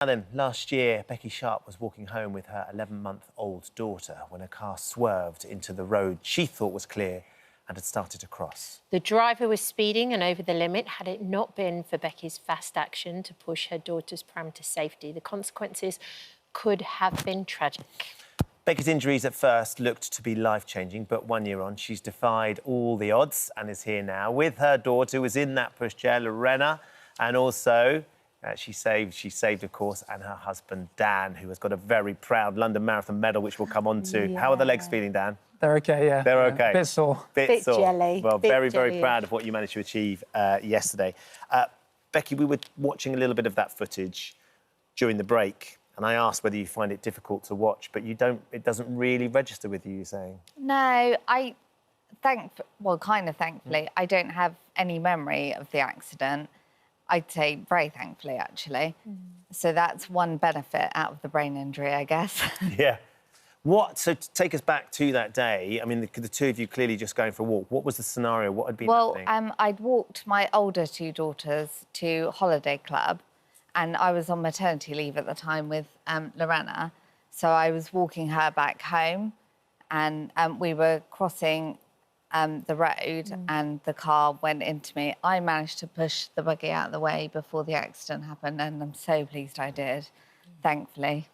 Now then, last year, Becky Sharp was walking home with her 11-month-old daughter when a car swerved into the road she thought was clear and had started to cross. The driver was speeding and over the limit. Had it not been for Becky's fast action to push her daughter's pram to safety, the consequences could have been tragic. Becky's injuries at first looked to be life-changing, but 1 year on, she's defied all the odds and is here now with her daughter, who was in that pushchair, Lorena, and also... she saved, of course, and her husband, Dan, who has got a very proud London Marathon medal, which we'll come on to. Yeah. How are the legs feeling, Dan? They're OK, yeah. They're OK? Bit sore. Bit sore. jelly. Well, Bit very jelly. proud of what you managed to achieve yesterday. Becky, we were watching a little bit of that footage during the break, and I asked whether you find it difficult to watch, but you don't. It doesn't really register with you, you're saying? No, kind of thankfully, I don't have any memory of the accident. I'd say very thankfully, actually. So that's one benefit out of the brain injury, I guess. Yeah. So to take us back to that day, I mean, the two of you clearly just going for a walk. What was the scenario? What had been happening? Well, I'd walked my older two daughters to holiday club, and I was on maternity leave at the time with Lorena. So I was walking her back home, and we were crossing the road and the car went into me. I managed to push the buggy out of the way before the accident happened, and I'm so pleased I did, thankfully.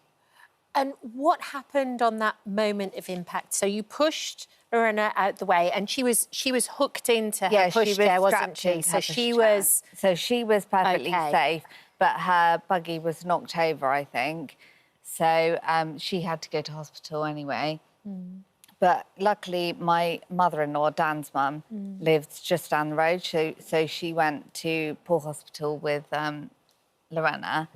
And what happened on that moment of impact? So you pushed Lorena out the way, and she was hooked into her pushchair, wasn't she? So she was perfectly safe, but her buggy was knocked over, I think. So she had to go to hospital anyway. But luckily, my mother-in-law, Dan's mum, lives just down the road. So she went to Poole Hospital with Lorena,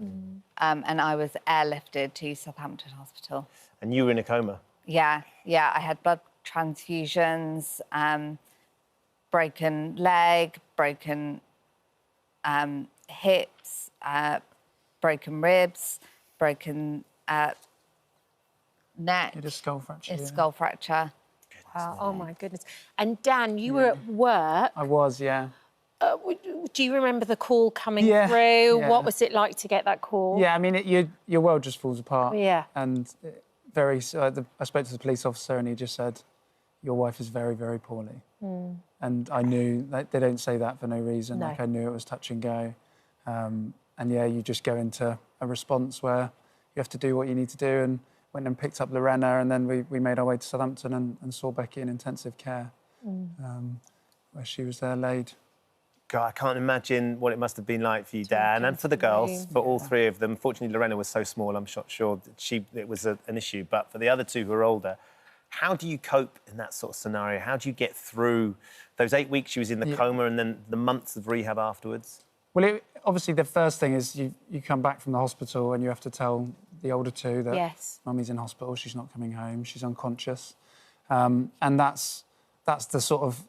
and I was airlifted to Southampton Hospital. And you were in a coma? Yeah. I had blood transfusions, broken leg, broken hips, broken ribs, broken... neck. You had a skull fracture. Skull fracture. Wow. Oh, my goodness. And, Dan, you were at work. I was, yeah. Do you remember the call coming through? Yeah. What was it like to get that call? Yeah, I mean, your world just falls apart. Yeah. And I spoke to the police officer and he just said, your wife is very, very poorly. And I knew, they don't say that for no reason. No. Like, I knew it was touch and go. And, yeah, you just go into a response where you have to do what you need to do, and went and picked up Lorena, and then we made our way to Southampton and saw Becky in intensive care, where she was there laid. God, I can't imagine what it must have been like for you, Dan, and for the girls, for all three of them. Fortunately, Lorena was so small, I'm not sure that it was an issue. But for the other two who are older, how do you cope in that sort of scenario? How do you get through those 8 weeks she was in the coma and then the months of rehab afterwards? Well, obviously, the first thing is you come back from the hospital and you have to tell the older two that Mummy's in hospital, she's not coming home, she's unconscious. And that's the sort of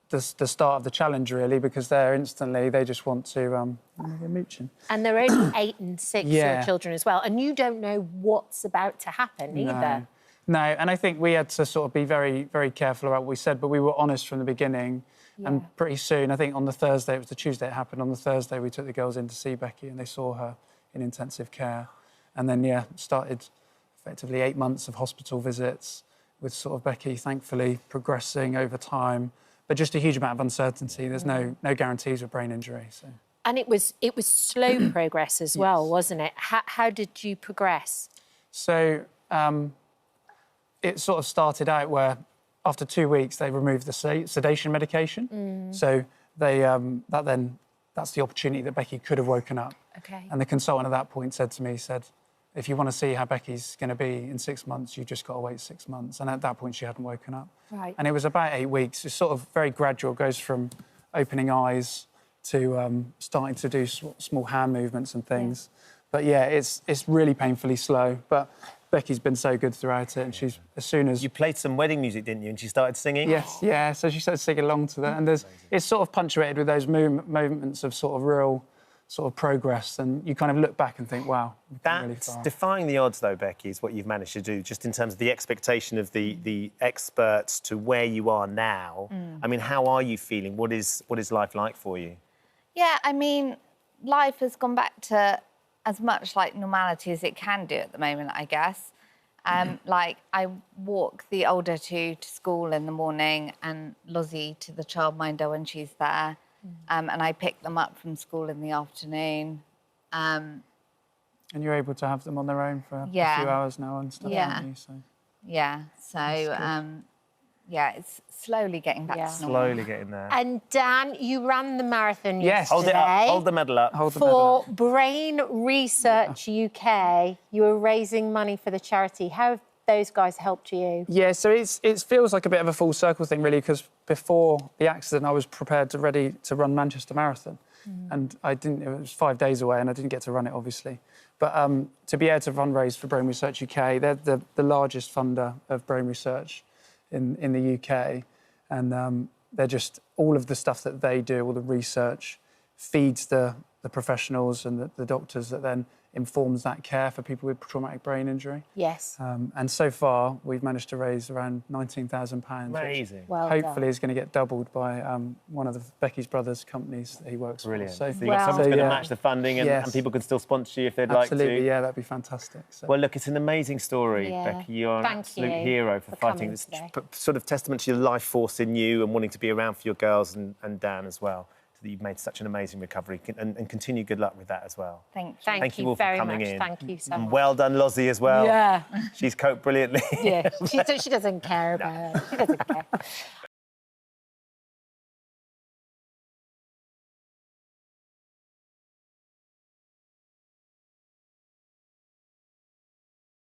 the start of the challenge, really, because they just want to they're mooching. And they're only 8 and 6, your children as well, and you don't know what's about to happen either. No, and I think we had to sort of be very, very careful about what we said, but we were honest from the beginning. And pretty soon, I think on the Thursday, it was the Tuesday it happened, on the Thursday we took the girls in to see Becky and they saw her in intensive care. And then, started effectively 8 months of hospital visits with sort of Becky, thankfully, progressing over time. But just a huge amount of uncertainty. There's no guarantees with brain injury. So. And it was slow progress as well, wasn't it? How did you progress? So it sort of started out where after 2 weeks they removed the sedation medication. So that's the opportunity that Becky could have woken up. Okay. And the consultant at that point said to me, if you want to see how Becky's going to be in 6 months, you've just got to wait 6 months. And at that point, she hadn't woken up. Right. And it was about 8 weeks. It's sort of very gradual. It goes from opening eyes to starting to do small hand movements and things. But, it's really painfully slow. But Becky's been so good throughout it, and she's, as soon as... You played some wedding music, didn't you, and she started singing? Yes, yeah, so she started singing along to that. And it's sort of punctuated with those moments of sort of real sort of progress, and you kind of look back and think, wow, we've come really far. Defying the odds, though, Becky, is what you've managed to do, just in terms of the expectation of the experts to where you are now. I mean, how are you feeling? What is life like for you? Yeah, I mean, life has gone back to as much like normality as it can do at the moment, I guess. Like, I walk the older two to school in the morning and Lozzie to the childminder when she's there. And I pick them up from school in the afternoon. And you're able to have them on their own for a few hours now and stuff, aren't you? So. Yeah, so, yeah, it's slowly getting back to normal. Slowly getting there. And Dan, you ran the marathon Yes. yesterday. Hold it up. Hold the medal up. For Brain Research UK, you were raising money for the charity. How have those guys helped you? Yeah, so it feels like a bit of a full circle thing, really, because before the accident, I was ready to run Manchester Marathon. And I didn't, it was 5 days away and I didn't get to run it, obviously. But to be able to fundraise for Brain Research UK, they're the largest funder of brain research in the UK. And they're just, all of the stuff that they do, all the research, feeds the professionals and the doctors that then informs that care for people with traumatic brain injury. Yes. And so far, we've managed to raise around £19,000. Amazing. Well hopefully is going to get doubled by one of Becky's brothers' companies that he works Brilliant. for. So you've got someone's going to match the funding and people can still sponsor you if they'd like to. Absolutely, yeah, that'd be fantastic. So. Well, look, it's an amazing story, Becky. You're an absolute hero for fighting. It's sort of testament to your life force in you and wanting to be around for your girls and Dan as well. That you've made such an amazing recovery and continue good luck with that as well. Thank you. Thank you all for very coming much. in. Thank you so much. And well done, Lozzie, as well. Yeah. She's coped brilliantly. Yeah, she doesn't care about it. She doesn't care.